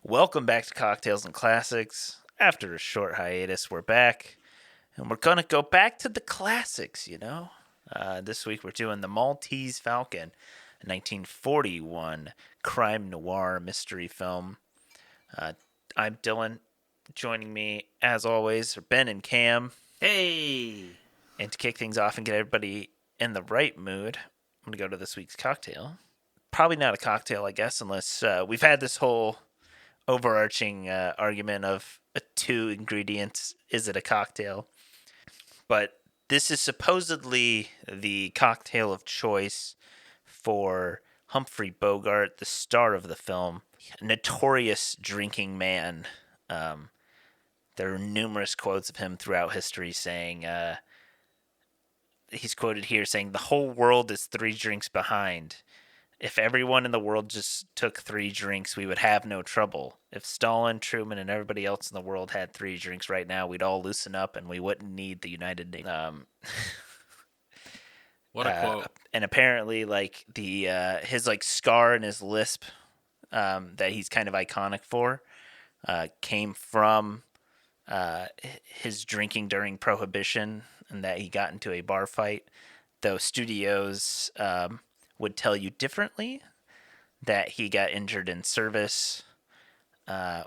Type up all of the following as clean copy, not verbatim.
Welcome back to Cocktails and Classics. After a short hiatus, we're back, and we're gonna go back to the classics. This week we're doing the Maltese Falcon, a 1941 crime noir mystery film. I'm Dylan. Joining me, as always, are Ben and Cam. Hey! And to kick things off and get everybody in the right mood, I'm gonna go to this week's cocktail. Probably not a cocktail, I guess, unless we've had this whole overarching argument of two ingredients. Is it a cocktail? But this is supposedly the cocktail of choice for Humphrey Bogart, the star of the film, a notorious drinking man. There are numerous quotes of him throughout history saying, he's quoted here saying, "The whole world is 3 drinks behind. If everyone in the world just took 3 drinks, we would have no trouble. If Stalin, Truman, and everybody else in the world had 3 drinks right now, we'd all loosen up and we wouldn't need the United Nations." What a quote. And apparently, his scar and his lisp that he's kind of iconic for came from his drinking during Prohibition, and that he got into a bar fight. Though studios would tell you differently, that he got injured in service,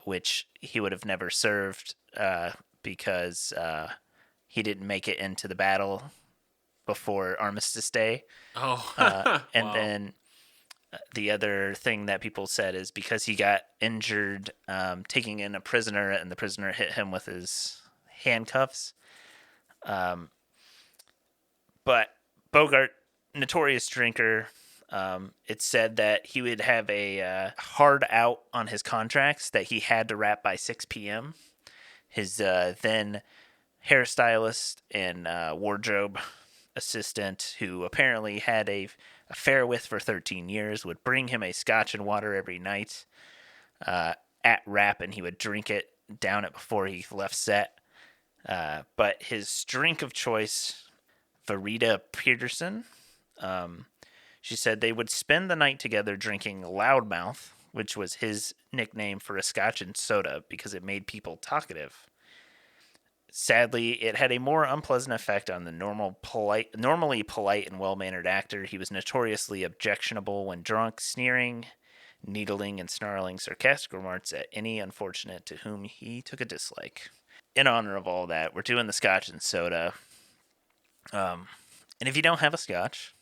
which he would have never served because he didn't make it into the battle before Armistice Day. Oh, and wow. then the other thing that people said is because he got injured taking in a prisoner, and the prisoner hit him with his handcuffs. But Bogart, notorious drinker, it's said that he would have a hard out on his contracts that he had to wrap by 6 p.m. His then hairstylist and wardrobe assistant, who apparently had a affair with for 13 years, would bring him a scotch and water every night at wrap, and he would drink it, down it before he left set. But his drink of choice, Verita Peterson, she said they would spend the night together drinking Loudmouth, which was his nickname for a scotch and soda because it made people talkative. Sadly, it had a more unpleasant effect on the normally polite and well-mannered actor. He was notoriously objectionable when drunk, sneering, needling, and snarling sarcastic remarks at any unfortunate to whom he took a dislike. In honor of all that, we're doing the scotch and soda. And if you don't have a scotch,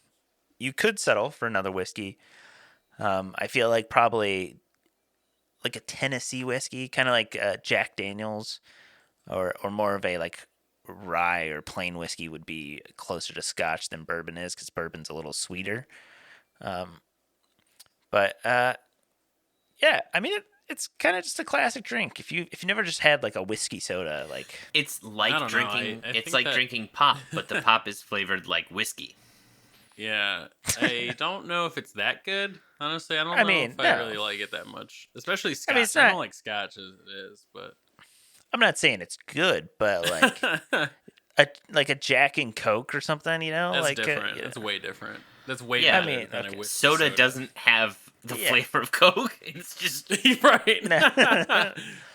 you could settle for another whiskey. I feel like probably like a Tennessee whiskey, kind of like Jack Daniels, or more of a rye or plain whiskey would be closer to scotch than bourbon is, because bourbon's a little sweeter. But yeah, I mean it's kind of just a classic drink. If you never just had like a whiskey soda, It's I like don't know. drinking. I It's think like that- drinking pop, but the pop is flavored like whiskey. Yeah, I don't know if it's that good. Honestly, I don't I know mean, if I no. really like it that much. Especially scotch. it's I not- don't like scotch as it is, but I'm not saying it's good, but like a Jack and Coke or something, that's different. That's way different. That's way Yeah, better I mean, than okay. a whiskey Soda doesn't have the Yeah. flavor of Coke. It's just right.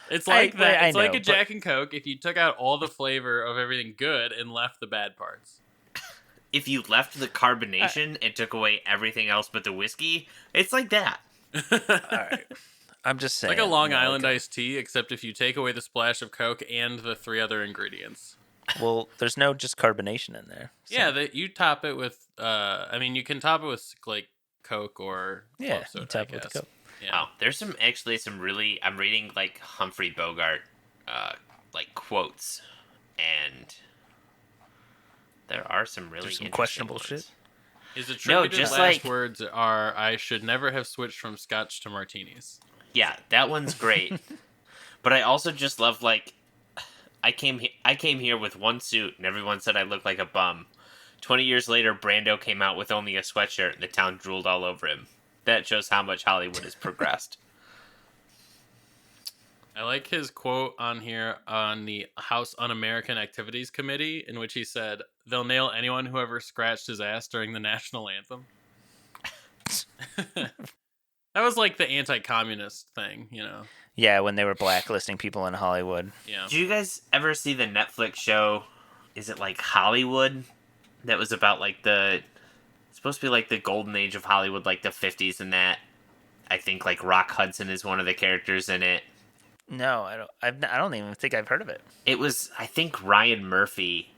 It's like that. I It's like know, a Jack and Coke if you took out all the flavor of everything good and left the bad parts. if you left the carbonation and took away everything else but the whiskey. It's like that. All right. I'm just saying. Like a Long you know, Island iced tea, except if you take away the splash of Coke and the 3 other ingredients. Well, there's no just carbonation in there. So. Yeah, you top it with. I mean, you can top it with like Coke or Yeah, club soda, you top I it with the guess. Coke. Yeah. Wow, there's some really. I'm reading like Humphrey Bogart, quotes, and there are some really There's some interesting questionable ones. shit. His attributed just last like- words are, "I should never have switched from Scotch to martinis." Yeah, that one's great. But I also just love I came here with one suit and everyone said I looked like a bum. 20 years later, Brando came out with only a sweatshirt and the town drooled all over him. That shows how much Hollywood has progressed. I like his quote on here on the House Un-American Activities Committee, in which he said, "They'll nail anyone who ever scratched his ass during the national anthem." That was like the anti-communist thing, you know. Yeah, when they were blacklisting people in Hollywood. Yeah. Do you guys ever see the Netflix show? Is it like Hollywood? That was about like it's supposed to be like the golden age of Hollywood, like the 50s and that. I think like Rock Hudson is one of the characters in it. No, I don't even think I've heard of it. It was, I think, Ryan Murphy.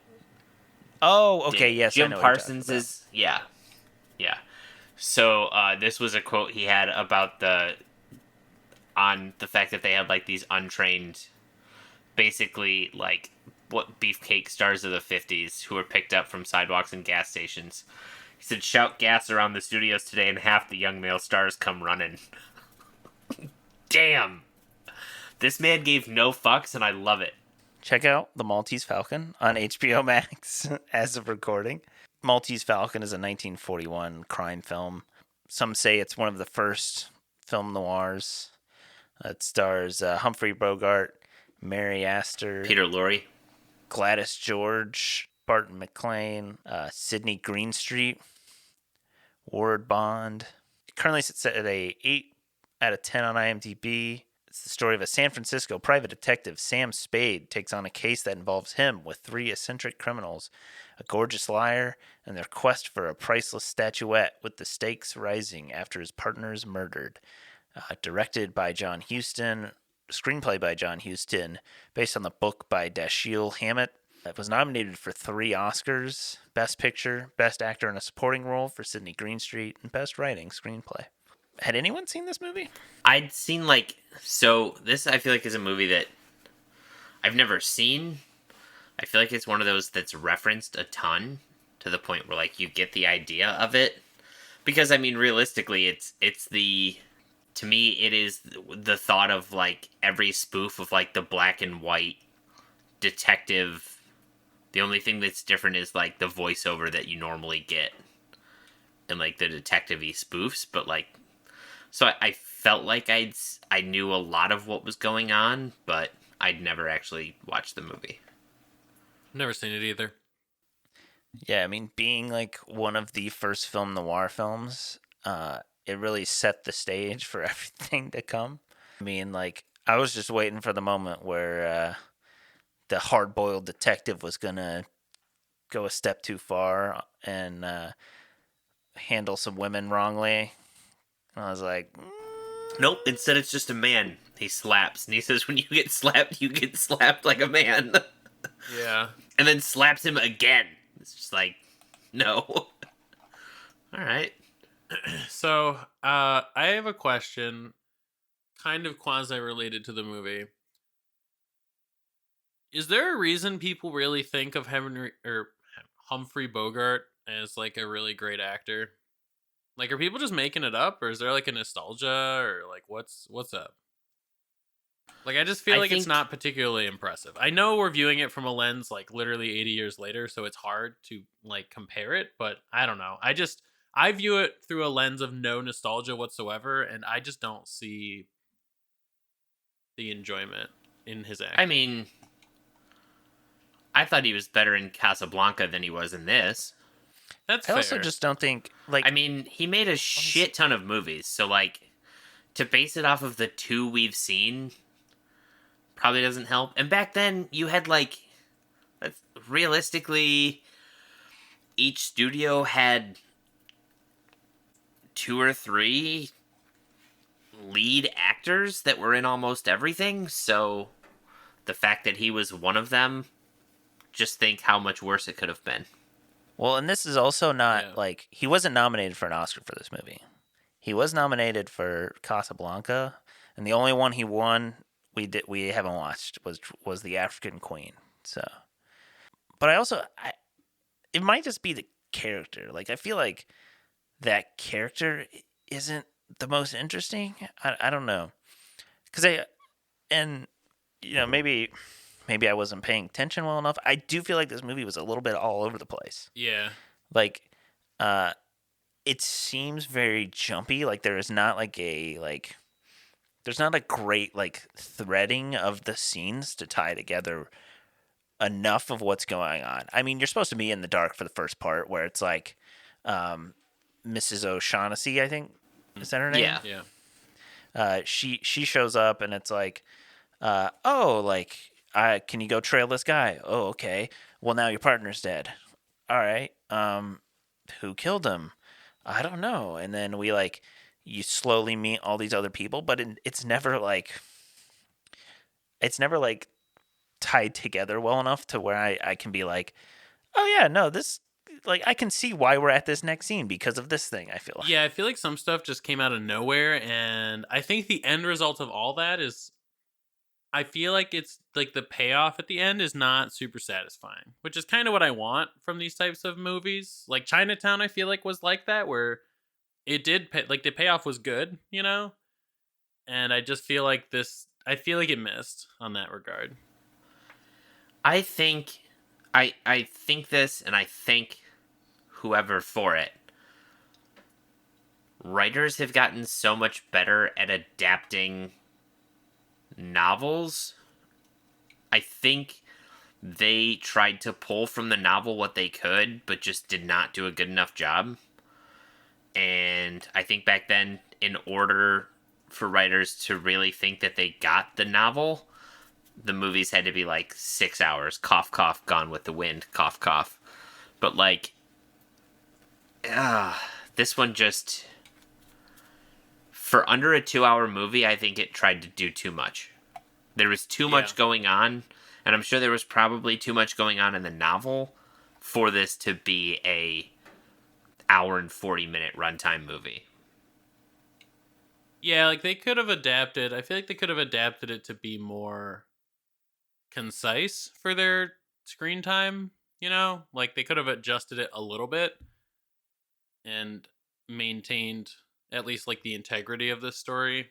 Oh, did okay, it. yes, I Jim know what you're talking Parsons about. is, yeah. So this was a quote he had about on the fact that they had like these untrained, basically like what beefcake stars of the 50s who were picked up from sidewalks and gas stations. He said, "Shout gas around the studios today and half the young male stars come running." Damn. This man gave no fucks and I love it. Check out The Maltese Falcon on HBO Max as of recording. Maltese Falcon is a 1941 crime film. Some say it's one of the first film noirs. It stars Humphrey Bogart, Mary Astor, Peter Lorre. Gladys George, Barton McLean, Sidney Greenstreet, Ward Bond. It currently sits at a 8 out of 10 on IMDb. It's the story of a San Francisco private detective, Sam Spade, takes on a case that involves him with 3 eccentric criminals, a gorgeous liar, and their quest for a priceless statuette, with the stakes rising after his partner is murdered. Directed by John Huston, screenplay by John Huston, based on the book by Dashiell Hammett. It was nominated for 3 Oscars: Best Picture, Best Actor in a Supporting Role for Sidney Greenstreet, and Best Writing Screenplay. Had anyone seen this movie? I'd seen this I feel like is a movie that I've never seen. I feel like it's one of those that's referenced a ton to the point where like you get the idea of it. Because I mean realistically to me it is the thought of like every spoof of like the black and white detective. The only thing that's different is like the voiceover that you normally get and like the detective-y spoofs, but like so I felt like I knew a lot of what was going on, but I'd never actually watched the movie. Never seen it either. Yeah, I mean, being like one of the first film noir films, it really set the stage for everything to come. I mean, like, I was just waiting for the moment where the hard-boiled detective was gonna go a step too far and handle some women wrongly. And I was like, Nope, instead it's just a man. He slaps, and he says, when you get slapped like a man. Yeah. And then slaps him again. It's just like, no. Alright. So, I have a question, kind of quasi-related to the movie. Is there a reason people really think of Humphrey Bogart as like a really great actor? Like, are people just making it up, or is there like a nostalgia, or like what's up? Like, I just feel like it's not particularly impressive. I know we're viewing it from a lens like literally 80 years later, so it's hard to like compare it, but I don't know. I view it through a lens of no nostalgia whatsoever, and I just don't see the enjoyment in his acting. I mean, I thought he was better in Casablanca than he was in this. That's I fair. also just don't think, like... I mean, he made a shit ton of movies, so, like, to base it off of the 2 we've seen probably doesn't help. And back then, you had, like, realistically, each studio had 2 or 3 lead actors that were in almost everything, so the fact that he was one of them, just think how much worse it could have been. Well, and this is also not, like, he wasn't nominated for an Oscar for this movie. He was nominated for Casablanca, and the only one he won we haven't watched was The African Queen. So, but it might just be the character. Like, I feel like that character isn't the most interesting. I don't know, maybe I wasn't paying attention well enough. I do feel like this movie was a little bit all over the place. Yeah. Like, it seems very jumpy. Like, there's not a great, like, threading of the scenes to tie together enough of what's going on. I mean, you're supposed to be in the dark for the first part where it's like, Mrs. O'Shaughnessy, I think. Is that her name? Yeah. she shows up and it's like, oh, like, can you go trail this guy? Oh, okay. Well, now your partner's dead. All right. Who killed him? I don't know. And then you slowly meet all these other people, but it's never like tied together well enough to where I can be like, oh yeah, no, this, like, I can see why we're at this next scene because of this thing. I feel like. Yeah, I feel like some stuff just came out of nowhere, and I think the end result of all that is, I feel like it's like the payoff at the end is not super satisfying, which is kind of what I want from these types of movies. Like Chinatown, I feel like was like that, where it did like the payoff was good, you know, and I just feel like I feel like it missed on that regard. I think I think this, and I thank whoever for it. Writers have gotten so much better at adapting novels. I think they tried to pull from the novel what they could, but just did not do a good enough job. And I think back then, in order for writers to really think that they got the novel, the movies had to be like 6 hours. Cough, cough, Gone with the Wind. Cough, cough. But like, this one just, for under a 2-hour movie, I think it tried to do too much. There was too much going on, and I'm sure there was probably too much going on in the novel for this to be a hour and 40-minute runtime movie. Yeah, like they could have adapted. I feel like they could have adapted it to be more concise for their screen time, you know? Like they could have adjusted it a little bit and maintained at least like the integrity of this story.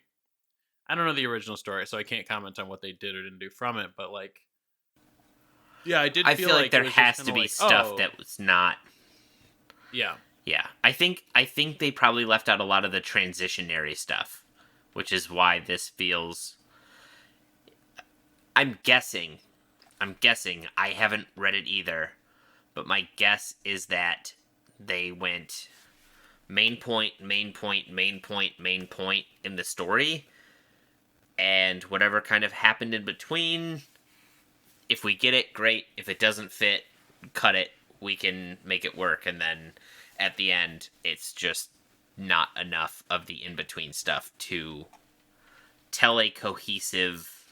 I don't know the original story, so I can't comment on what they did or didn't do from it, but like, yeah, I did I feel feel like there it was has just to kinda be like, stuff oh, that was not. yeah. Yeah, I think they probably left out a lot of the transitionary stuff, which is why this feels. I'm guessing. I haven't read it either, but my guess is that they went main point, main point, main point, main point in the story, and whatever kind of happened in between. If we get it, great. If it doesn't fit, cut it. We can make it work, and then at the end, it's just not enough of the in-between stuff to tell a cohesive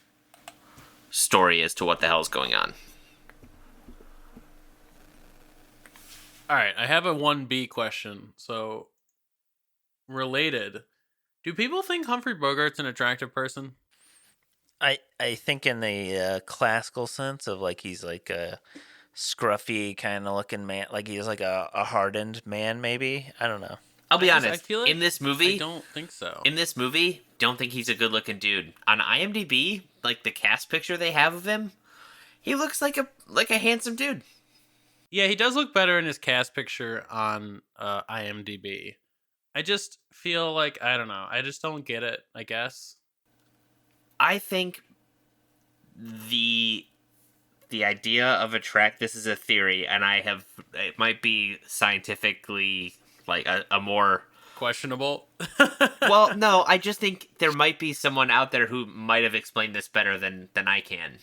story as to what the hell's going on. All right, I have a 1B question. So, related. Do people think Humphrey Bogart's an attractive person? I think in the classical sense of like he's like a scruffy kind of looking man, like he's like a hardened man, maybe. I don't know. I'll be I honest. feel like In this movie, I don't think so. don't think he's a good-looking dude. On IMDb, like the cast picture they have of him, he looks like a handsome dude. Yeah, he does look better in his cast picture on IMDb. I just feel like, I don't know. I just don't get it, I guess. I think the idea of this is a theory, and it might be scientifically like a more Questionable. well, no, I just think there might be someone out there who might have explained this better than I can.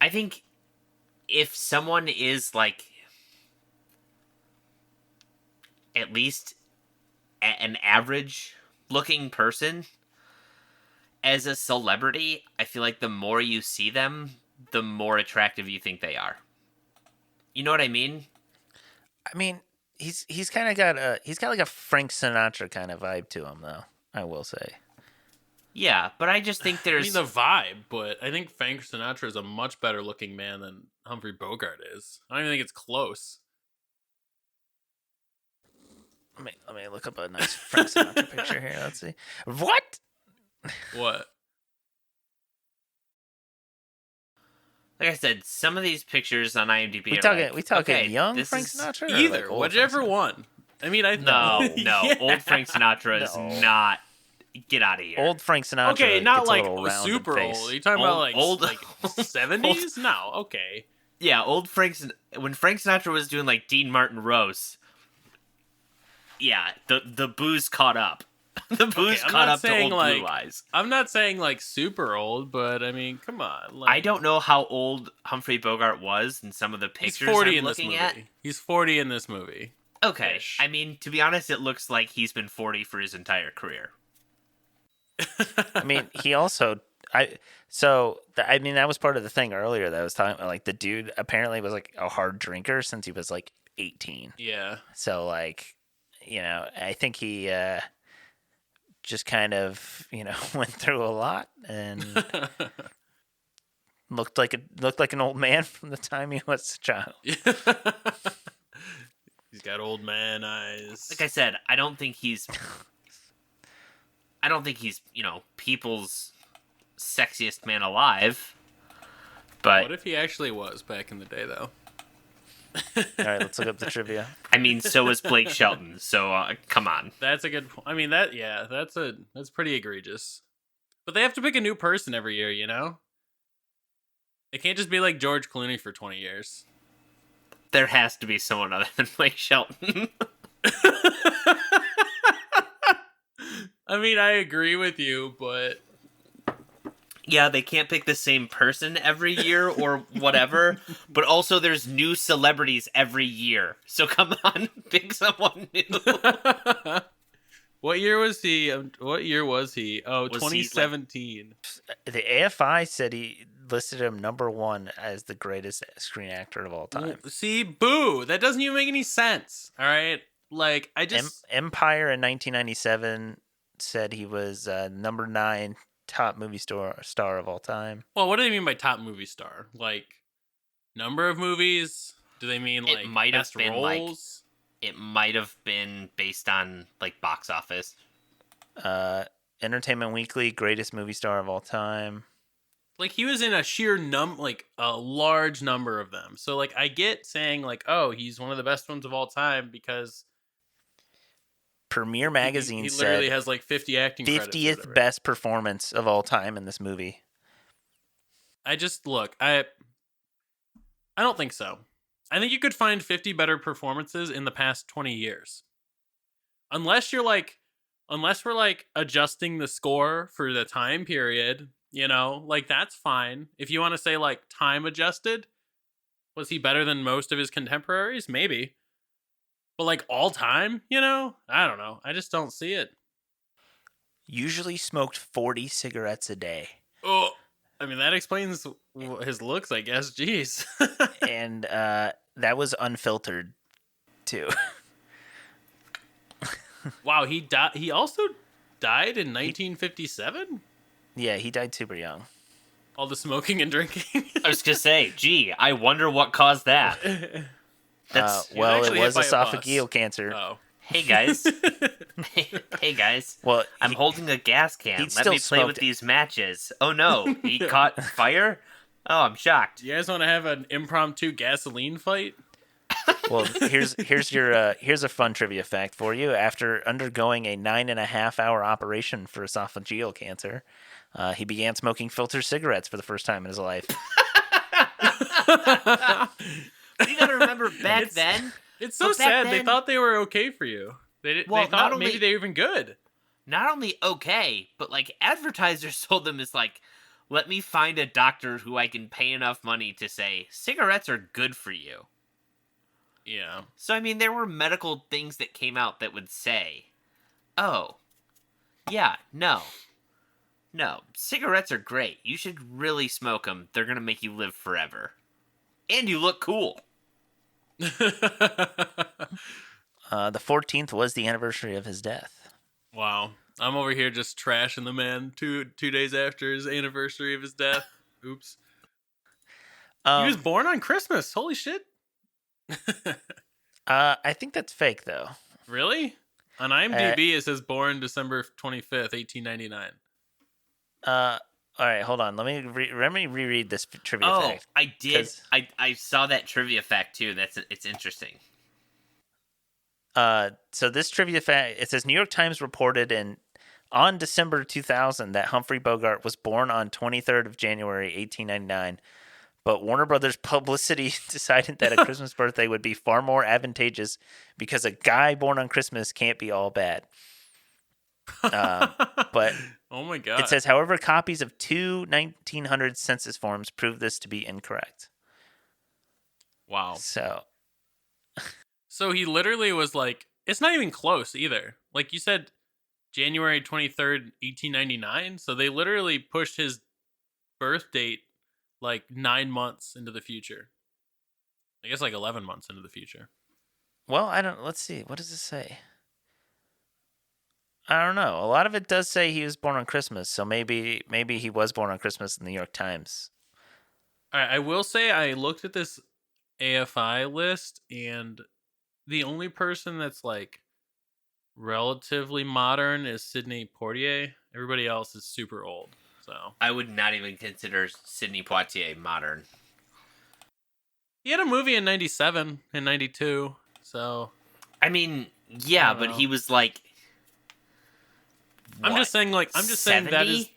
I think if someone is like at least an average looking person as a celebrity, I feel like the more you see them, the more attractive you think they are. You know what I mean? I mean, he's kind of got like a Frank Sinatra kind of vibe to him, though. I will say. Yeah, but I just think I there's mean, the vibe, but I think Frank Sinatra is a much better looking man than Humphrey Bogart is. I don't even think it's close. Let me look up a nice Frank Sinatra picture here. Let's see. What? What? like I said, some of these pictures on IMDb We talking okay, young Frank Sinatra? Or Either, like old whichever Frank Sinatra? one. I mean, I No, Yeah. old Frank Sinatra is No. not. Get out of here. Old Frank Sinatra. Okay, not gets a like little rounded super face. old. Are you talking about like Old- like 70s? No, okay. Yeah, old when Frank Sinatra was doing like Dean Martin roasts. Yeah, the booze caught up. The booze I'm caught not up to saying, old like- Blue Eyes. I'm not saying like super old, but I mean, come on. Like, I don't know how old Humphrey Bogart was in some of the He's pictures 40 I'm in this looking movie. at. He's 40 in this movie. Okay, Ish. I mean, to be honest, it looks like he's been 40 for his entire career. I mean, he also, that was part of the thing earlier that I was talking about. Like, the dude apparently was like a hard drinker since he was like 18. Yeah. So, like, I think he just kind of, went through a lot and looked like an old man from the time he was a child. He's got old man eyes. Like I said, I don't think he's people's sexiest man alive. But What if he actually was back in the day, though? All right, let's look up the trivia. I mean, so is Blake Shelton. So come on. That's a good. I mean, that's pretty egregious. But they have to pick a new person every year, you know. It can't just be like George Clooney for 20 years. There has to be someone other than Blake Shelton. I mean, I agree with you, but Yeah, they can't pick the same person every year or whatever, but also there's new celebrities every year. So come on, pick someone new. What year was he? Oh, Was he, like- 2017. The AFI said he listed him number 1 as the greatest screen actor of all time. See, boo! That doesn't even make any sense. All right, like I just Empire in 1997 said he was number 9 top movie star of all time. well, what do they mean by top movie star? Like number of movies? Do they mean It like might have best been, like- roles? It might have been based on like box office. Entertainment Weekly, greatest movie star of all time. Like he was in a sheer a large number of them. So like I get saying like, oh, he's one of the best ones of all time because Premiere Magazine he literally said has like 50 acting credits. or 50th whatever. best performance of all time in this movie. I just look, I don't think so. I think you could find 50 better performances in the past 20 years. Unless we're like adjusting the score for the time period, like that's fine. If you want to say like time adjusted, was he better than most of his contemporaries? Maybe. But like all time, I don't know. I just don't see it. Usually smoked 40 cigarettes a day. Oh, I mean, that explains his looks, I guess. Jeez. And that was unfiltered, too. Wow, he also died in 1957? Yeah, he died super young. All the smoking and drinking? I was gonna say, gee, I wonder what caused that. That's Well, it actually was hit by a bus. esophageal cancer. Oh. hey guys, hey guys. Well, I'm holding a gas can. he Let still me play with smoked it. these matches. Oh no, he caught fire. Oh, I'm shocked. Do you guys want to have an impromptu gasoline fight? Well, here's a fun trivia fact for you. After undergoing a 9.5-hour operation for esophageal cancer, he began smoking filter cigarettes for the first time in his life. You gotta remember back It's- then. It's so But back sad. They then- thought they were okay for you. They Well, thought not maybe only- they were even good. Not only okay, but like advertisers sold them as like, let me find a doctor who I can pay enough money to say cigarettes are good for you. Yeah. So I mean, there were medical things that came out that would say, "Oh, yeah, no, cigarettes are great. You should really smoke them. They're gonna make you live forever, and you look cool." The 14th was the anniversary of his death. Wow. I'm over here just trashing the man 2 days after his anniversary of his death. Oops. He was born on Christmas. Holy shit. I think that's fake, though. Really? On IMDb, it says born December 25th, 1899. All right, hold on. Let me reread this trivia Oh, fact. I did. 'Cause- I saw that trivia fact too. It's interesting. So this trivia fact, it says New York Times reported on December 2000 that Humphrey Bogart was born on 23rd of January 1899, but Warner Brothers publicity decided that a Christmas birthday would be far more advantageous because a guy born on Christmas can't be all bad. But oh my god. it says, however, copies of two 1900 census forms prove this to be incorrect. Wow. So He literally was like, it's not even close either. Like you said, January 23rd, 1899. So they literally pushed his birth date like 9 months into the future. I guess like 11 months into the future. well, let's see. What does it say? I don't know. A lot of it does say he was born on Christmas, so maybe he was born on Christmas in the New York Times. All right, I will say I looked at this AFI list, and the only person that's like relatively modern is Sidney Poitier. Everybody else is super old. So I would not even consider Sidney Poitier modern. he had a movie in 97 and 92. So I mean, yeah, but he was like I'm just saying that is 70?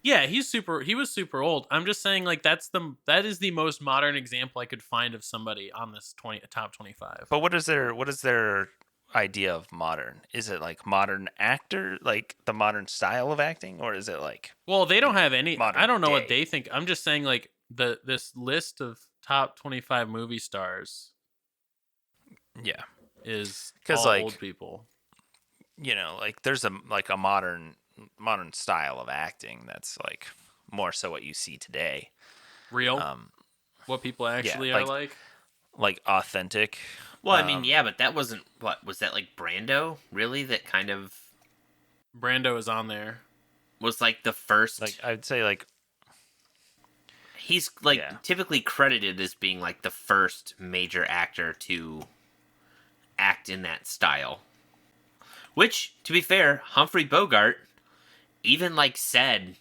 yeah, he was super old. I'm just saying like that is the most modern example I could find of somebody on this top 25. But what is their idea of modern? Is it like modern actor, like the modern style of acting, or is it like Well, they don't have any. modern I don't know what day? they think. I'm just saying like this list of top 25 movie stars Yeah, is 'cause, all like, old people. like there's a modern style of acting that's like more so what you see today. Real, Um, what people actually yeah, are like. like authentic. Well, I mean, yeah, but that wasn't was that like Brando? Really, that kind of Brando is on there. was like the first. Like I'd say, like He's like Yeah. typically credited as being like the first major actor to act in that style. Which, to be fair, Humphrey Bogart even like said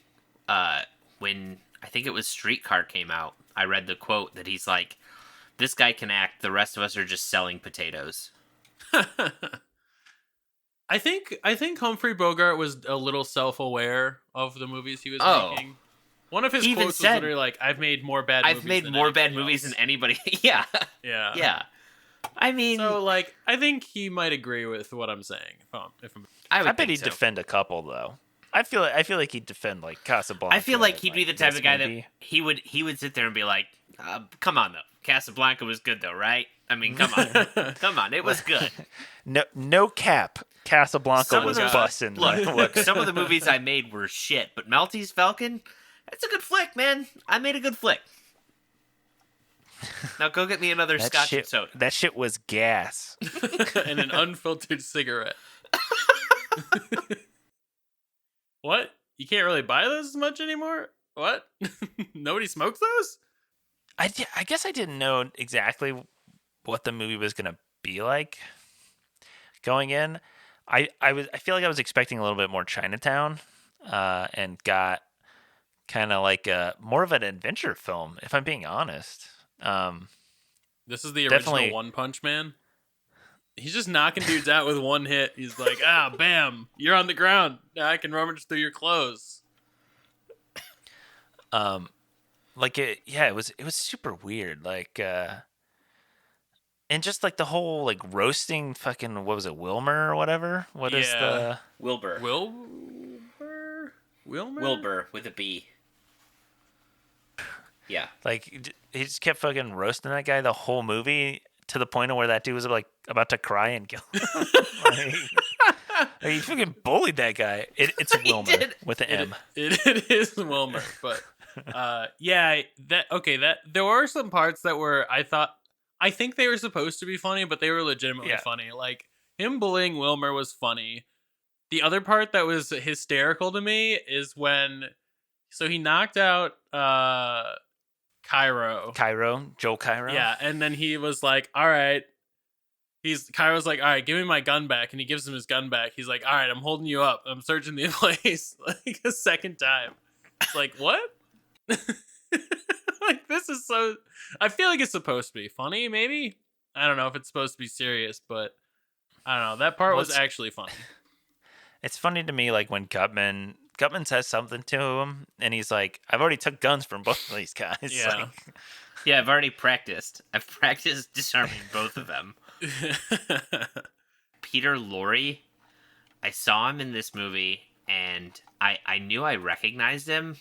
when I think it was Streetcar came out, I read the quote that he's like, "This guy can act. The rest of us are just selling potatoes." I think Humphrey Bogart was a little self-aware of the movies he was Oh. making. One of his He even quotes was said, literally like, "I've made more bad movies "I've made than more bad anybody movies else." than anybody." Yeah, Yeah. yeah. I mean, So like, I think he might agree with what I'm saying. If I'm I would I bet think he'd so. defend a couple though. I feel like he'd defend like Casablanca. I feel like and, he'd be the type this of guy movie. that he would sit there and be like, "Come on though, Casablanca was good though, right? I mean, come on, come on, it was good." No cap. Casablanca Some was of the- busting. Look, some of the movies I made were shit, but Maltese Falcon, that's a good flick, man. I made a good flick. Now go get me another that Scotch shit, Soda. That shit was gas. and an unfiltered cigarette. What? You can't really buy those as much anymore? What? Nobody smokes those? I guess I didn't know exactly what the movie was gonna be like going in. I feel like I was expecting a little bit more Chinatown, and got kind of like more of an adventure film, if I'm being honest. This is the Definitely. original One Punch Man. He's just knocking dudes out with one hit. He's like, bam, you're on the ground. Now I can rummage through your clothes. It was super weird. And just like the whole like roasting fucking, what was it, Wilmer or whatever? What is Yeah. the Wilbur. Wilmer? Wilbur with a B. Yeah. like he just kept fucking roasting that guy the whole movie to the point of where that dude was like about to cry and kill him. Like, he fucking bullied that guy. It's Wilmer did. with an M. It is Wilmer, but there were some parts that were I think they were supposed to be funny, but they were legitimately Yeah. funny. Like him bullying Wilmer was funny. The other part that was hysterical to me is when he knocked out Joel Cairo. Yeah, and then he was like, "All right." Cairo's like, "All right, give me my gun back," and he gives him his gun back. He's like, "All right, I'm holding you up. I'm searching the place like a second time." It's like, what? Like, this is so. I feel like it's supposed to be funny. Maybe I don't know if it's supposed to be serious, but I don't know. That part was actually funny. It's funny to me, like when Gutman says something to him, and he's like, "I've already took guns from both of these guys." Yeah. Like, Yeah, I've already practiced. I've practiced disarming both of them. Peter Lorre, I saw him in this movie, and I knew I recognized him.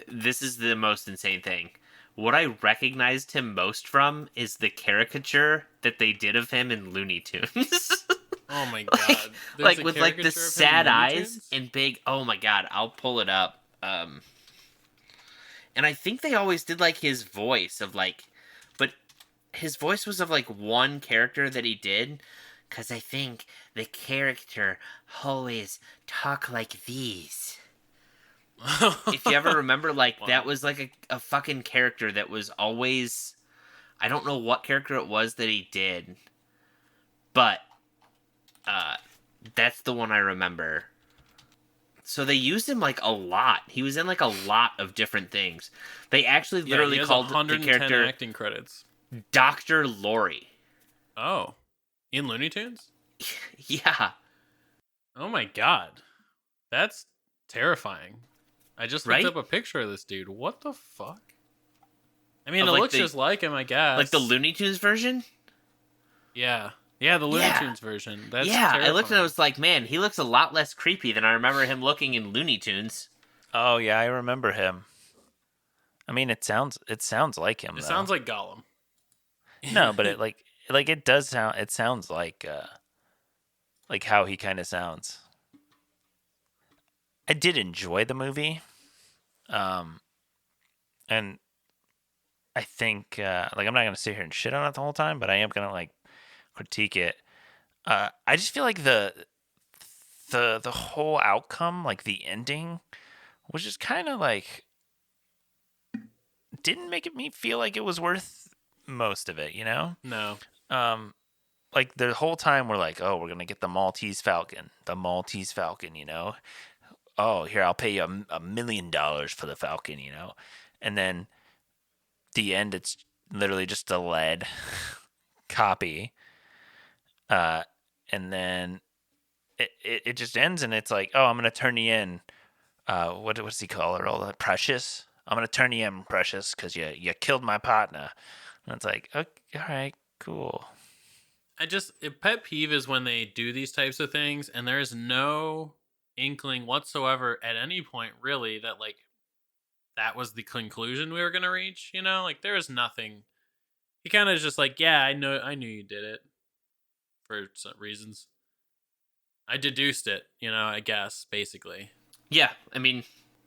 This is the most insane thing. What I recognized him most from is the caricature that they did of him in Looney Tunes. Oh my like, god! There's a with like the caricature of him in sad Looney eyes Tunes? and big. Oh my god! I'll pull it up. And I think they always did like his voice of like, but his voice was of like one character that he did. Cause I think the character always talk like these. If you ever remember, like, Wow. that was like a fucking character that was always. I don't know what character it was that he did, but that's the one I remember. So they used him like a lot. He was in like a lot of different things. They actually Yeah, literally he has called the 110 character acting credits. Dr. Lori. Oh, in Looney Tunes? Yeah. Oh my god, that's terrifying. I just looked Right? up a picture of this dude. What the fuck? I mean, Of, it like, looks the- just like him, I guess. Like the Looney Tunes version? Yeah, the Looney Yeah. Tunes version. That's Yeah, I looked and I terrifying. was like, man, he looks a lot less creepy than I remember him looking in Looney Tunes. Oh yeah, I remember him. I mean, it sounds like him. It though. sounds like Gollum. No, but it like it does sound. It sounds like how he kind of sounds. I did enjoy the movie, and I think like I'm not gonna sit here and shit on it the whole time, but I am gonna like critique it. I just feel like the whole outcome, like the ending, was just kind of like didn't make me feel like it was worth most of it, you know? No. Like the whole time we're like, oh, we're gonna get the Maltese Falcon, you know? Oh, here I'll pay you $1 million for the Falcon, you know? And then the end, it's literally just a lead copy, and then it just ends, and it's like, oh, I'm gonna turn you in. What's he call her? All Precious. I'm gonna turn you in, Precious, because you killed my partner. And it's like, okay, all right, cool. A pet peeve is when they do these types of things and there is no inkling whatsoever at any point really that like that was the conclusion we were gonna reach. You know, like there is nothing. He kind of just like, yeah, I knew you did it for some reasons. I deduced it, you know, I guess basically. Yeah, I mean,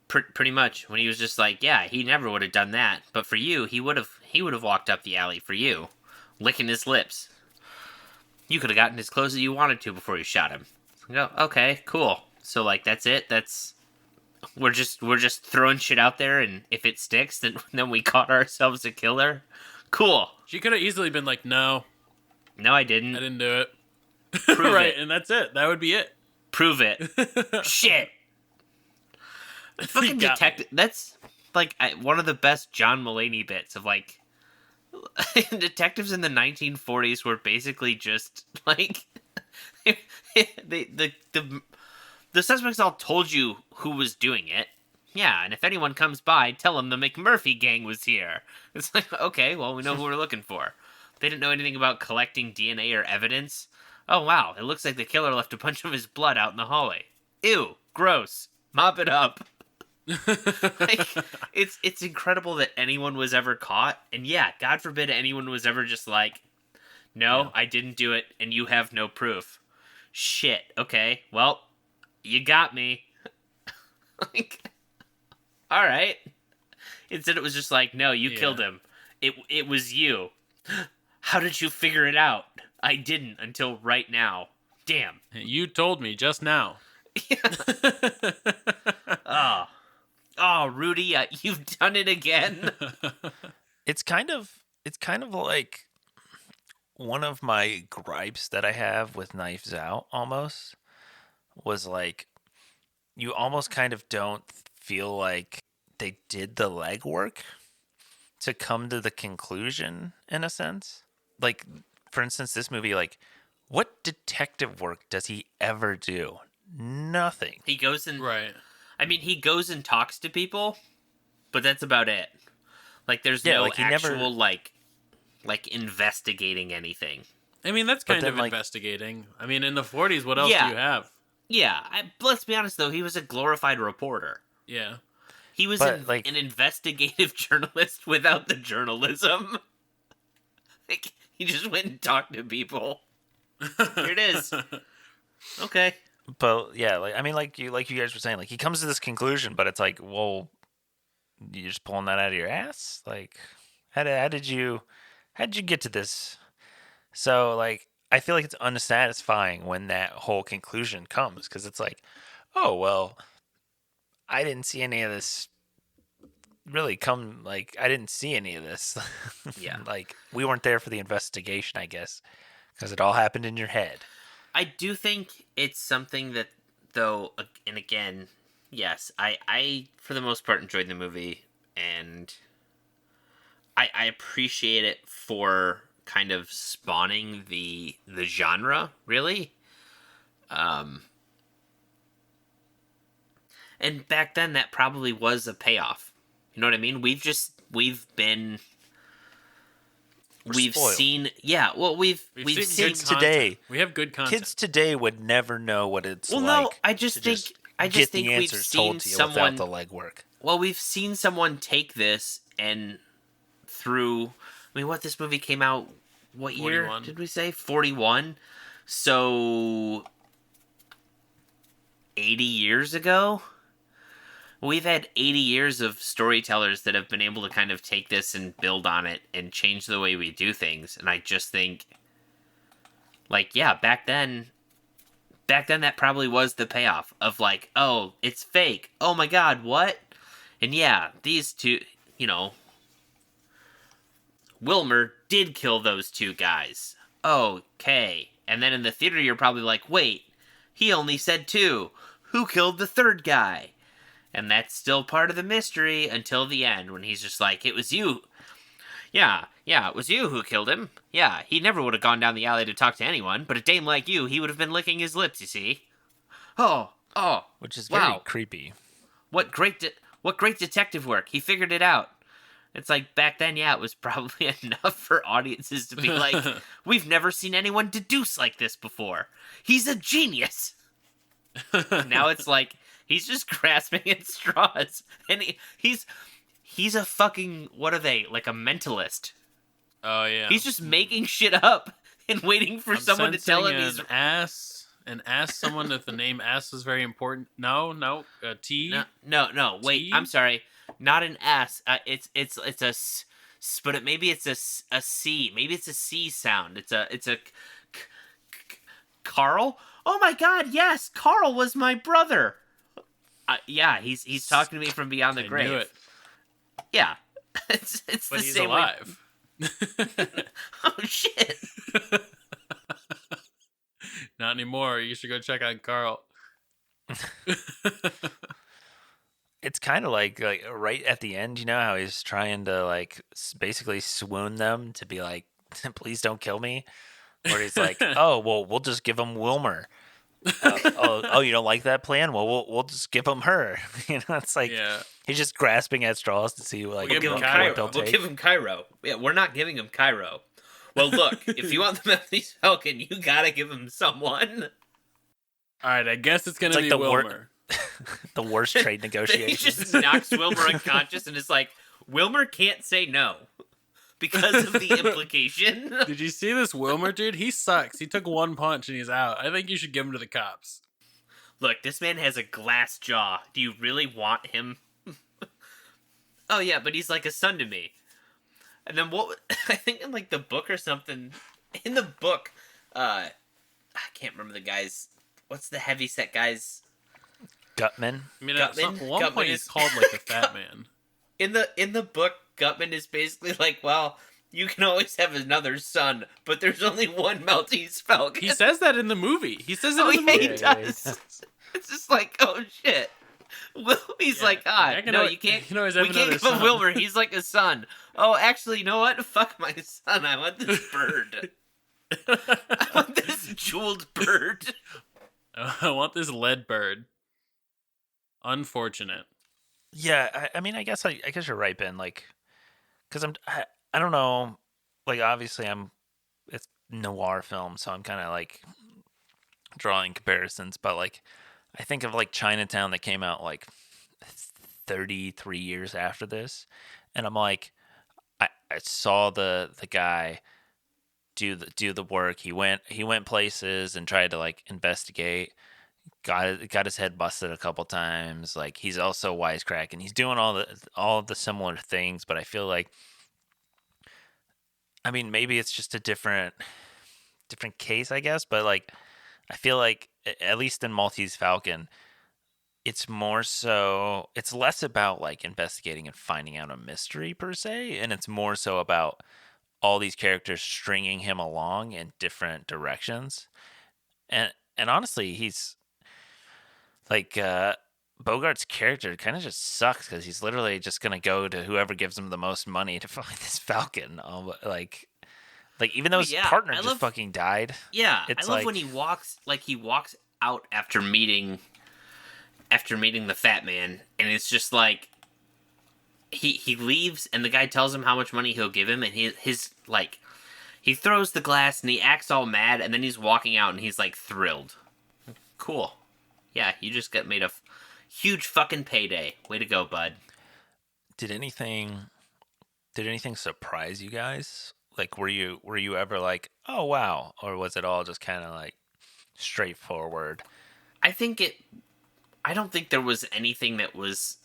pretty much. When he was just like, yeah, he never would have done that, but for you, he would have walked up the alley for you, licking his lips. You could have gotten as close as you wanted to before you shot him. Go, okay, cool. So like that's it. We're just throwing shit out there, and if it sticks, then we caught ourselves a killer. Cool. She could have easily been like, no, No, I I didn't. didn't do it. Prove right, it. and that's it. That would be it. Prove it. Shit. Fucking Got me. detective. That's like one of the best John Mulaney bits of like detectives in the 1940s were basically just like the suspects all told you who was doing it. Yeah, and if anyone comes by, tell them the McMurphy gang was here. It's like, okay, well, we know who we're looking for. They didn't know anything about collecting DNA or evidence. Oh, wow, it looks like the killer left a bunch of his blood out in the hallway. Ew, gross. Mop it up. Like, it's incredible that anyone was ever caught. And yeah, God forbid anyone was ever just like, no, Yeah. I didn't do it, and you have no proof. Shit, okay, well, you got me. Like, all right. Instead, it was just like, no, you killed him. It was you. How did you figure it out? I didn't until right now. Damn. You told me just now. Oh, Rudy, you've done it again. It's kind of like one of my gripes that I have with Knives Out almost was like you almost kind of don't feel like they did the legwork to come to the conclusion in a sense. Like for instance, this movie, like what detective work does he ever do? Nothing. He goes and Right. I mean, he goes and talks to people, but that's about it. Like, there's Yeah, no like, he actual never- like investigating anything. I mean, that's But kind then, of like- investigating. I mean, in the 40s, what else Yeah. do you have? Yeah, let's be honest though, he was a glorified reporter. Yeah. He was But like, an investigative journalist without the journalism. Like, he just went and talked to people. Here it is. Okay. but yeah, like I mean, like you guys were saying, like he comes to this conclusion, but it's like, well, you're just pulling that out of your ass. Like, how did you get to this? So like, I feel like it's unsatisfying when that whole conclusion comes because it's like, oh well, I didn't see any of this really come. Like, I didn't see any of this. Yeah. Like, we weren't there for the investigation, I guess, because it all happened in your head. I do think it's something that, though, and again, yes, I for the most part enjoyed the movie, and I appreciate it for kind of spawning the genre, really. And back then, that probably was a payoff. You know what I mean? We've spoiled. seen, yeah. Well, we've seen seen. good Kids today, content. We have good content. kids today would never know what it's Well, like. no, I just to think just I just get think the we've answers seen told to you someone. without the legwork. Well, we've seen someone take this and through. I mean, what this movie came out? What year 41. did we say? 41. So 80 years ago. We've had 80 years of storytellers that have been able to kind of take this and build on it and change the way we do things. And I just think, like, yeah, back then that probably was the payoff of like, oh, it's fake. Oh my God, what? And yeah, these two, you know, Wilmer did kill those two guys. Okay. And then in the theater, you're probably like, wait, he only said two. Who killed the third guy? And that's still part of the mystery until the end when he's just like, it was you. Yeah, it was you who killed him. Yeah, he never would have gone down the alley to talk to anyone, but a dame like you, he would have been licking his lips, you see. Oh, Which is very wow. creepy. What great detective work. He figured it out. It's like back then, yeah, it was probably enough for audiences to be like, we've never seen anyone deduce like this before. He's a genius. Now it's like, he's just grasping at straws. And he's a fucking, what are they, like a mentalist. Oh yeah. He's just making shit up and waiting for someone to tell him he's... ask someone if the name ass is very important. No, T. No. Wait, T? I'm sorry. Not an S. It's but maybe it's a C. Maybe it's a C sound. It's a Carl. Oh my God! Yes, Carl was my brother. Yeah, he's talking to me from beyond the grave. Knew it. Yeah, it's But the he's same alive. way. Oh shit! Not anymore. You should go check on Carl. It's kind of like right at the end, you know how he's trying to like basically swoon them to be like, please don't kill me, or he's like, oh well, we'll just give him Wilmer. Oh, you don't like that plan? Well, we'll just give him her. You know, it's like he's just grasping at straws to see like We'll give him what Cairo. they'll We'll take. give him Cairo. Yeah, we're not giving him Cairo. Well, look, if you want the Maltese Falcon, you gotta give him someone. All right, I guess it's gonna It's like be the Wilmer. The worst trade He negotiations. just knocks Wilmer unconscious and is like, Wilmer can't say no because of the implication. Did you see this Wilmer dude? He sucks. He took one punch and he's out. I think you should give him to the cops. Look, this man has a glass jaw. Do you really want him? Oh yeah, but he's like a son to me. And then what? I think in like the book or something. In the book, I can't remember the guy's. What's the heavyset guy's? Gutman. I mean, Gutman? at one Gutman point is- he's called like the fat man. In the book, Gutman is basically like, well, you can always have another son, but there's only one Maltese Falcon. He says that in the movie. He says it Oh in the yeah, movie. he does. It's just like, oh shit. Well, he's Yeah, like, I can no, al- you can't. you can always We have can't another give him son. Wilmer. He's like a son. Oh, actually, you know what? Fuck my son. I want this bird. I want this jeweled bird. I want this lead bird. Unfortunate. Yeah, I mean, I guess you're right, Ben. Like, because I don't know. Like, obviously, it's noir film, so I'm kind of like drawing comparisons, but like I think of like Chinatown that came out like 33 years after this, and I'm like, I saw the guy do the work. He went places and tried to like investigate. Got his head busted a couple times. Like he's also wisecracking. He's doing all of the similar things, but I feel like, I mean, maybe it's just a different case, I guess. But like I feel like at least in Maltese Falcon, it's less about like investigating and finding out a mystery per se, and it's more so about all these characters stringing him along in different directions. And honestly, he's like Bogart's character kind of just sucks because he's literally just gonna go to whoever gives him the most money to find this Falcon. Like even though Well, his yeah, partner I just love. fucking died, Yeah, I it's love when like, he walks out after meeting the fat man, and it's just like he leaves, and the guy tells him how much money he'll give him, and his like he throws the glass and he acts all mad, and then he's walking out and he's like thrilled. Cool. Yeah, you just got made a huge fucking payday. Way to go, bud. did anything did anything surprise you guys? Like were you ever like, oh wow, or was it all just kind of like straightforward? I think it. I don't think there was anything that was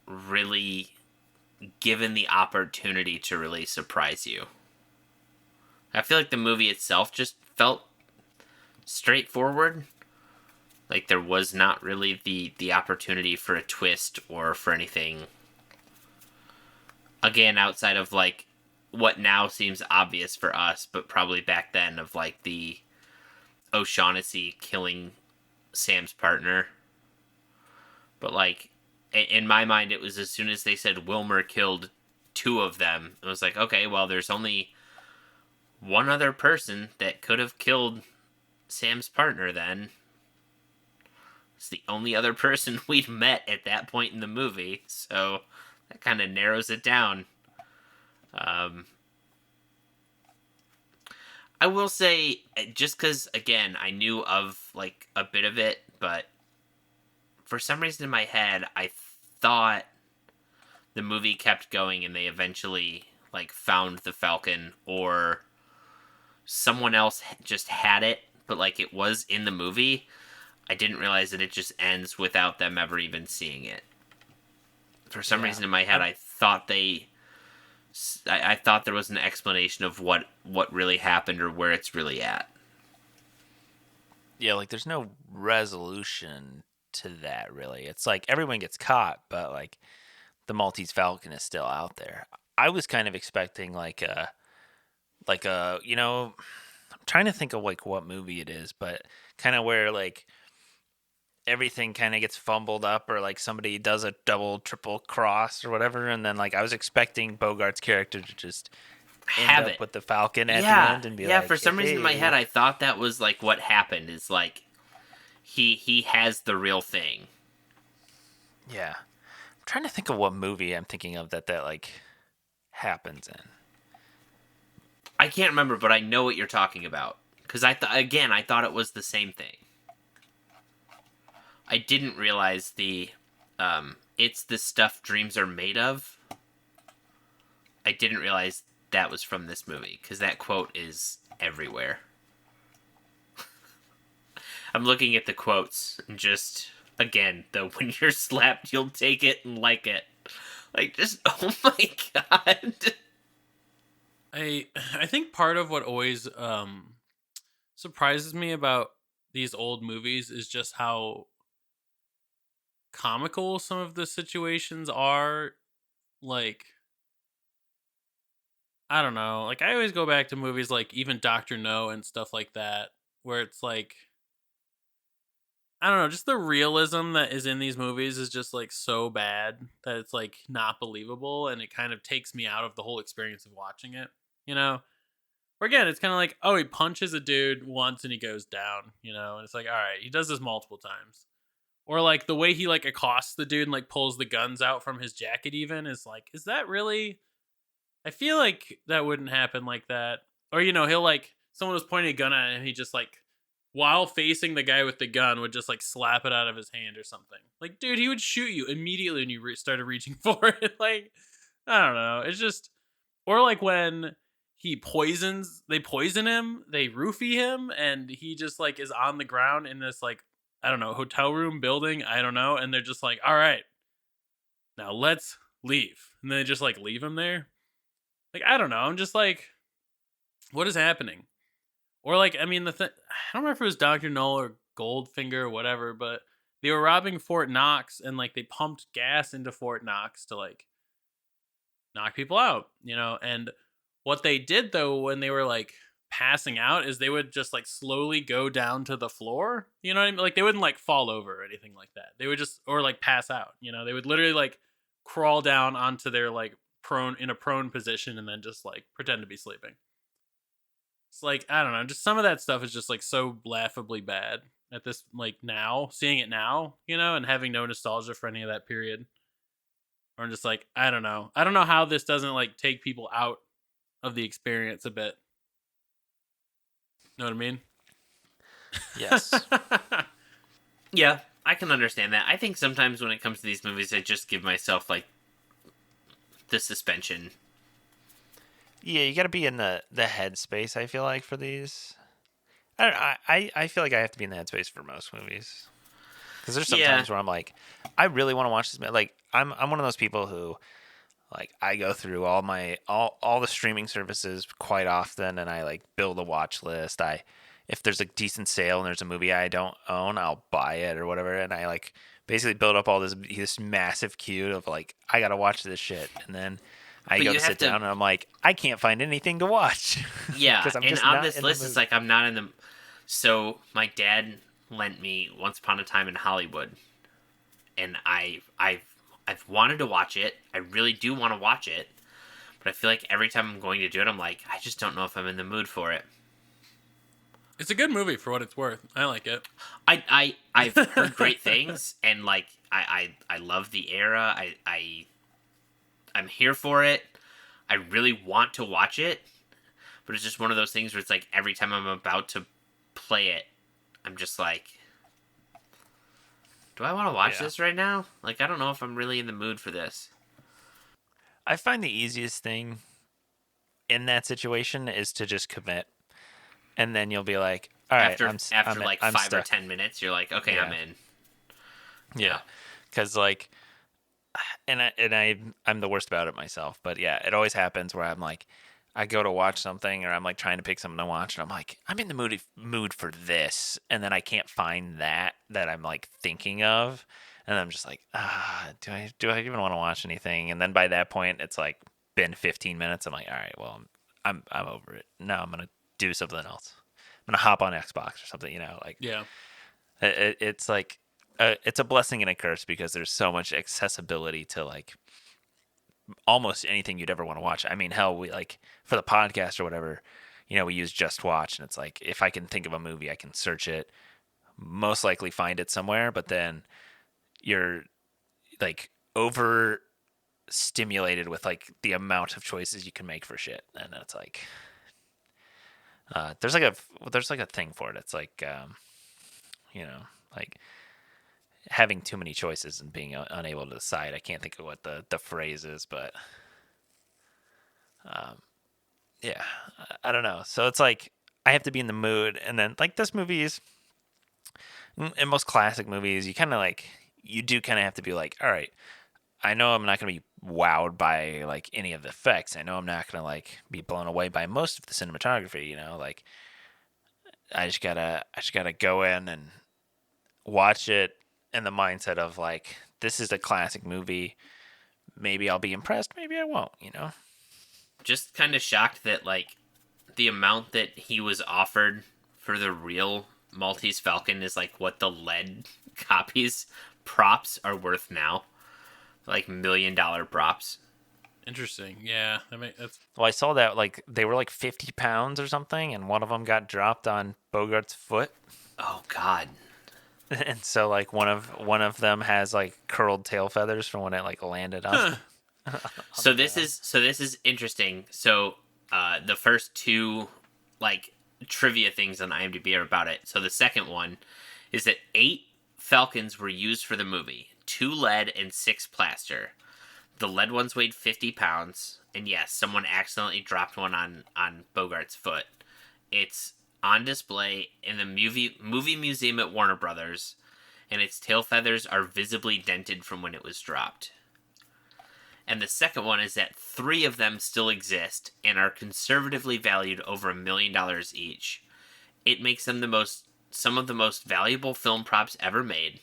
really given the opportunity to really surprise you. I feel like the movie itself just felt straightforward. Like there was not really the opportunity for a twist or for anything. Again, outside of like what now seems obvious for us, but probably back then of like the O'Shaughnessy killing Sam's partner. But like in my mind, it was as soon as they said Wilmer killed two of them, it was like, okay, well, there's only one other person that could have killed Sam's partner then. It's the only other person we'd met at that point in the movie, so that kind of narrows it down. Um, I will say, just because, again, I knew of, like, a bit of it, but for some reason in my head, I thought the movie kept going and they eventually, like, found the Falcon, or someone else just had it, but, like, it was in the movie. I didn't realize that it just ends without them ever even seeing it. For some Yeah. reason in my head, I thought I thought there was an explanation of what really happened or where it's really at. Yeah, like there's no resolution to that really. It's like everyone gets caught, but like the Maltese Falcon is still out there. I was kind of expecting I'm trying to think of like what movie it is, but kind of where like everything kind of gets fumbled up, or like somebody does a double triple cross or whatever, and then like I was expecting Bogart's character to just end Have up it. with the Falcon at the Yeah. end and be Yeah, like, for some reason in my head hey. I thought that was like what happened is like he has the real thing. Yeah. I'm trying to think of what movie I'm thinking of that like happens in. I can't remember, but I know what you're talking about cuz I thought it was the same thing. I didn't realize the it's the stuff dreams are made of. I didn't realize that was from this movie because that quote is everywhere. I'm looking at the quotes and just again, the when you're slapped, you'll take it and like it. Like just oh my god. I think part of what always surprises me about these old movies is just how comical some of the situations are. Like, I don't know. Like, I always go back to movies like even Doctor No and stuff like that, where it's like, I don't know, just the realism that is in these movies is just like so bad that it's like not believable, and it kind of takes me out of the whole experience of watching it. You know, or again, it's kind of like, oh, he punches a dude once and he goes down. You know, and it's like, all right, he does this multiple times. Or like the way he like accosts the dude and like pulls the guns out from his jacket, even is like, is that really? I feel like that wouldn't happen like that. Or, you know, he'll like, someone was pointing a gun at him and he just like while facing the guy with the gun, would just like slap it out of his hand or something. Like, dude, he would shoot you immediately when you started reaching for it. Like, I don't know. It's just, or like when they poison him, they roofie him, and he just like is on the ground in this like, I don't know, hotel room building. I don't know. And they're just like, all right, now let's leave. And then they just like leave him there. Like, I don't know. I'm just like, what is happening? Or like, I mean, I don't remember if it was Dr. Null or Goldfinger or whatever, but they were robbing Fort Knox and like they pumped gas into Fort Knox to like knock people out, you know? And what they did though when they were like passing out is they would just like slowly go down to the floor. You know what I mean? Like they wouldn't like fall over or anything like that. They would just or like pass out, you know? They would literally like crawl down onto their like prone position and then just like pretend to be sleeping. It's like, I don't know, just some of that stuff is just like so laughably bad at this like now, seeing it now, you know, and having no nostalgia for any of that period. Or I'm just like, I don't know. I don't know how this doesn't like take people out of the experience a bit. Know what I mean? Yes. Yeah, I can understand that. I think sometimes when it comes to these movies, I just give myself like the suspension. Yeah, you got to be in the headspace. I feel like for these, I don't know. I feel like I have to be in the headspace for most movies because there's some times where I'm like, I really want to watch this. Like I'm one of those people who, like, I go through all the streaming services quite often, and I like build a watch list. If there's a decent sale and there's a movie I don't own, I'll buy it or whatever, and I like basically build up all this massive queue of like I gotta watch this shit, and then I go to sit down and I'm like, I can't find anything to watch. Yeah, because I'm and just on not this in list, the mood. it's like I'm not in the. So my dad lent me Once Upon a Time in Hollywood, and I've wanted to watch it. I really do want to watch it, but I feel like every time I'm going to do it, I'm like, I just don't know if I'm in the mood for it. It's a good movie for what it's worth. I like it. I've heard great things, and like I love the era. I'm here for it. I really want to watch it, but it's just one of those things where it's like every time I'm about to play it, I'm just like, do I want to watch this right now? Like, I don't know if I'm really in the mood for this. I find the easiest thing in that situation is to just commit, and then you'll be like, all right, After like I'm 5 or stuck. 10 minutes, you're like, okay, Yeah. I'm in. Yeah, because like, I'm the worst about it myself, but yeah, it always happens where I'm like, I go to watch something or I'm like trying to pick something to watch, and I'm like, I'm in the mood for this, and then I can't find that I'm like thinking of, and I'm just like, do I even want to watch anything? And then by that point, it's like been 15 minutes. I'm like, all right, well, I'm over it. Now I'm gonna do something else. I'm gonna hop on Xbox or something, you know, like Yeah. it's like it's a blessing and a curse because there's so much accessibility to like almost anything you'd ever want to watch. I mean, hell, we like for the podcast or whatever, you know, we use Just Watch, and it's like if I can think of a movie, I can search it, most likely find it somewhere, but then you're like over stimulated with like the amount of choices you can make for shit, and it's like there's like a thing for it. It's like you know, like having too many choices and being unable to decide. I can't think of what the phrase is, but yeah, I don't know. So it's like I have to be in the mood, and then like this movie is in most classic movies, you kind of like you do kind of have to be like, all right, I know I'm not gonna be wowed by like any of the effects. I know I'm not gonna like be blown away by most of the cinematography. You know, like I just gotta go in and watch it in the mindset of like this is a classic movie. Maybe I'll be impressed, maybe I won't, you know. Just kind of shocked that like the amount that he was offered for the real Maltese Falcon is like what the lead copies props are worth now. Like $1 million props. Interesting. Yeah. I mean, that's Well, I saw that like they were like 50 pounds or something, and one of them got dropped on Bogart's foot. Oh God. And so like one of them has like curled tail feathers from when it like landed on. So this is interesting. So the first two like trivia things on IMDb about it. So the second one is that 8 Falcons were used for the movie, 2 lead and 6 plaster. The lead ones weighed 50 pounds, and yes, someone accidentally dropped one on Bogart's foot. It's on display in the movie museum at Warner Brothers, and its tail feathers are visibly dented from when it was dropped. And the second one is that 3 of them still exist and are conservatively valued over $1 million each. It makes them some of the most valuable film props ever made,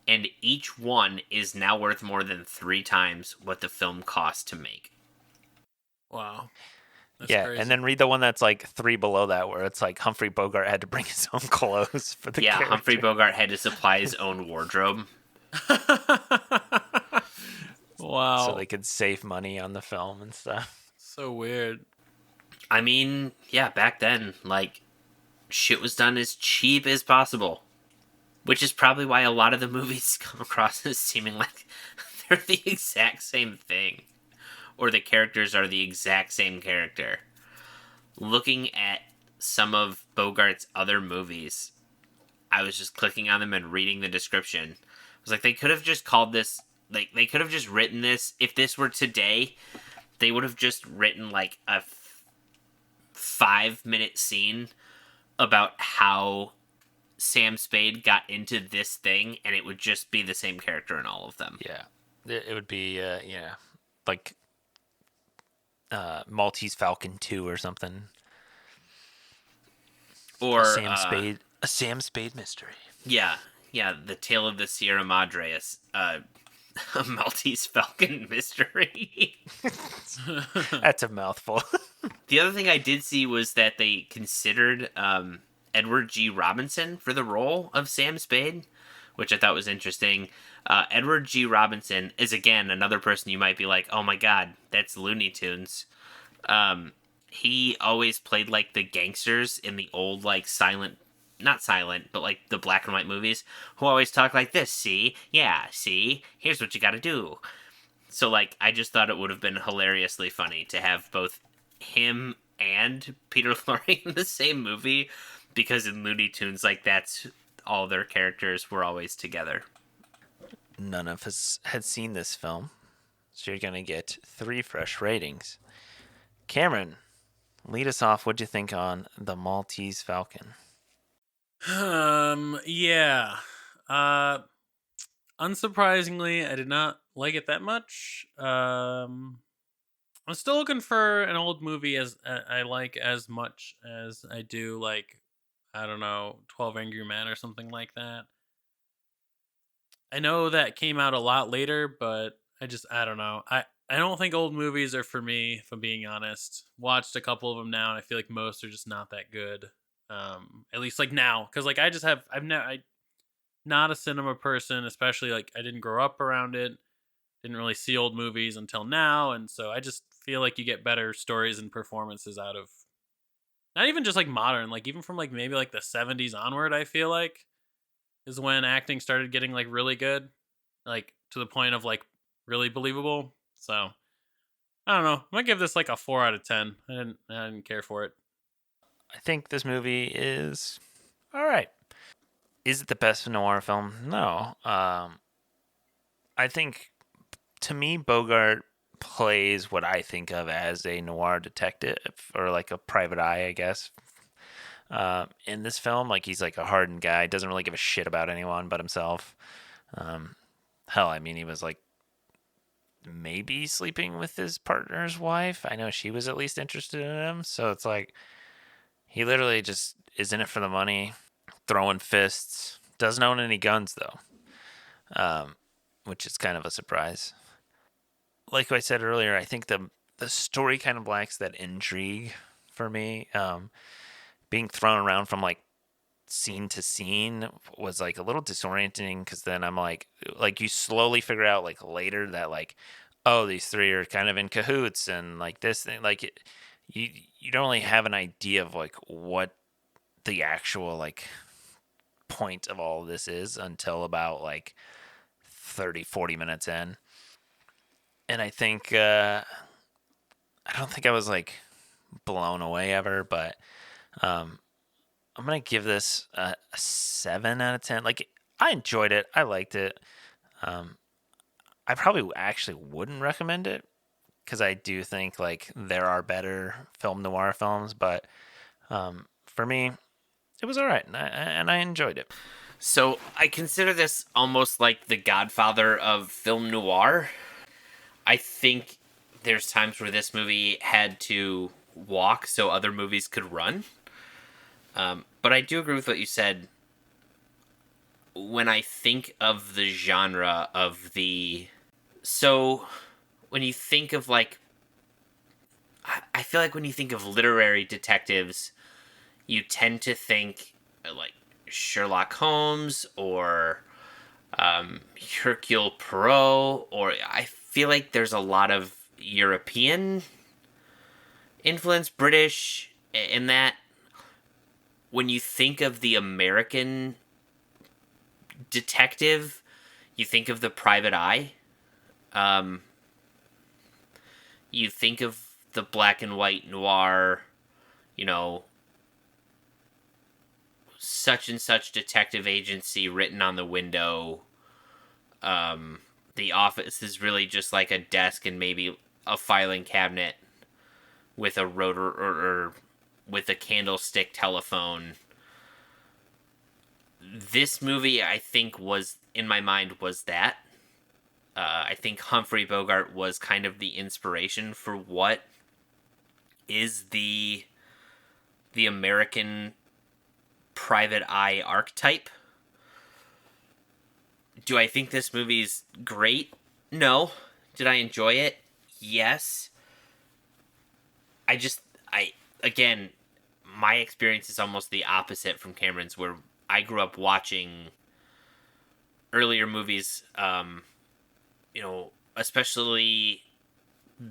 and each one is now worth more than 3 times what the film cost to make. Wow. That's yeah, crazy. and then read the one that's like 3 below that, where it's like Humphrey Bogart had to bring his own clothes for the character. Humphrey Bogart had to supply his own wardrobe. Wow. So they could save money on the film and stuff. So weird. I mean, yeah, back then, like, shit was done as cheap as possible. Which is probably why a lot of the movies come across as seeming like they're the exact same thing. Or the characters are the exact same character. Looking at some of Bogart's other movies, I was just clicking on them and reading the description. I was like, they could have just called this, like, they could have just written this. If this were today, they would have just written, like, a 5-minute scene about how Sam Spade got into this thing, and it would just be the same character in all of them. Yeah. It would be, like Maltese Falcon 2 or something. Or a Sam Spade mystery. Yeah, the Tale of the Sierra Madre, a Maltese Falcon mystery. That's a mouthful. The other thing I did see was that they considered Edward G. Robinson for the role of Sam Spade, which I thought was interesting. Edward G. Robinson is, again, another person you might be like, oh my god, that's Looney Tunes. He always played, like, the gangsters in the old, like, not silent, but, like, the black and white movies, who always talk like this, see? Yeah, see? Here's what you gotta do. So, like, I just thought it would have been hilariously funny to have both him and Peter Lorre in the same movie, because in Looney Tunes, like, that's all their characters were always together. None of us had seen this film, so you're going to get 3 fresh ratings. Cameron, lead us off. What'd you think on the Maltese Falcon? Yeah. Unsurprisingly, I did not like it that much. I'm still looking for an old movie as I like as much as I do, like, I don't know, 12 Angry Men or something like that. I know that came out a lot later, but I don't know. I don't think old movies are for me, if I'm being honest. Watched a couple of them now, and I feel like most are just not that good. At least like now, because like I'm not a cinema person, especially like I didn't grow up around it, didn't really see old movies until now, and so I just feel like you get better stories and performances out of not even just like modern, like even from like maybe like the 70s onward. I feel like is when acting started getting like really good, like to the point of like really believable. So I don't know. I might give this like a 4 out of 10. I didn't care for it. I think this movie is all right. Is it the best noir film? No. I think, to me, Bogart plays what I think of as a noir detective, or like a private eye, I guess. In this film, like, he's like a hardened guy, doesn't really give a shit about anyone but himself. Hell, I mean, he was like maybe sleeping with his partner's wife. I know she was at least interested in him. So it's like he literally just is in it for the money, throwing fists. Doesn't own any guns though, which is kind of a surprise. Like I said earlier, I think the story kind of lacks that intrigue for me. Being thrown around from like scene to scene was like a little disorienting, because then I'm like you slowly figure out like later that like, oh, these 3 are kind of in cahoots, and like this thing, like you don't really have an idea of like what the actual like point of all of this is until about like 30-40 minutes in. And I think I don't think I was like blown away ever, but I'm gonna give this a 7 out of 10. Like, I enjoyed it. I liked it. Um, I probably actually wouldn't recommend it because I do think like there are better film noir films, but for me, it was all right, and I enjoyed it. So I consider this almost like the godfather of film noir. I think there's times where this movie had to walk so other movies could run. But I do agree with what you said. When I think of the genre of the. So, when you think of like. I feel like when you think of literary detectives, you tend to think like Sherlock Holmes or Hercule Poirot, or I feel like there's a lot of European influence, British, in that. When you think of the American detective, you think of the private eye. Um, you think of the black and white noir, you know, such and such detective agency written on the window. The office is really just like a desk and maybe a filing cabinet with a rotor or with a candlestick telephone. This movie, I think, was in my mind was that. I think Humphrey Bogart was kind of the inspiration for what is the American private eye archetype. Do I think this movie's great? No. Did I enjoy it? Yes. I just I again, my experience is almost the opposite from Cameron's, where I grew up watching earlier movies, especially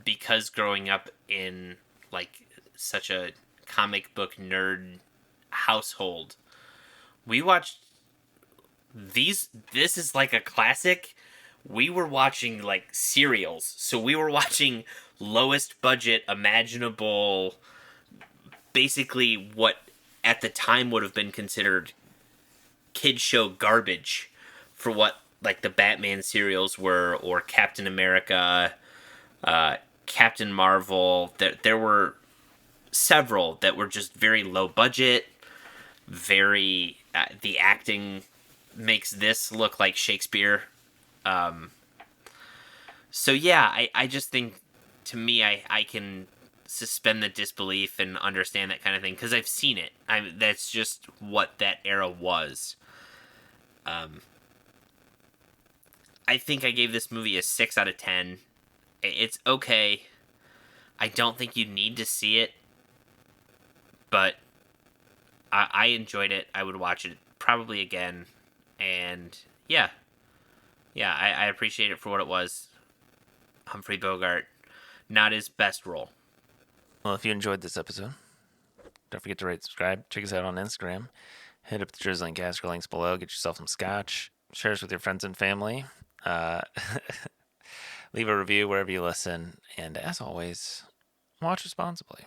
because growing up in like such a comic book nerd household, we watched this is like a classic. We were watching like serials. So we were watching lowest budget imaginable, basically what at the time would have been considered kid show garbage for what like the Batman serials were, or Captain America, Captain Marvel. There were several that were just very low budget, very the acting makes this look like Shakespeare. So yeah, I just think, to me, I can suspend the disbelief and understand that kind of thing because I've seen it. That's just what that era was. I think I gave this movie a 6 out of 10. It's okay. I don't think you need to see it, but I enjoyed it. I would watch it probably again, and yeah, I appreciate it for what it was. Humphrey Bogart, not his best role. Well, if you enjoyed this episode, don't forget to rate, subscribe, check us out on Instagram. Hit up the Drizzling Caster links below. Get yourself some scotch. Share us with your friends and family. Uh, leave a review wherever you listen. And as always, watch responsibly.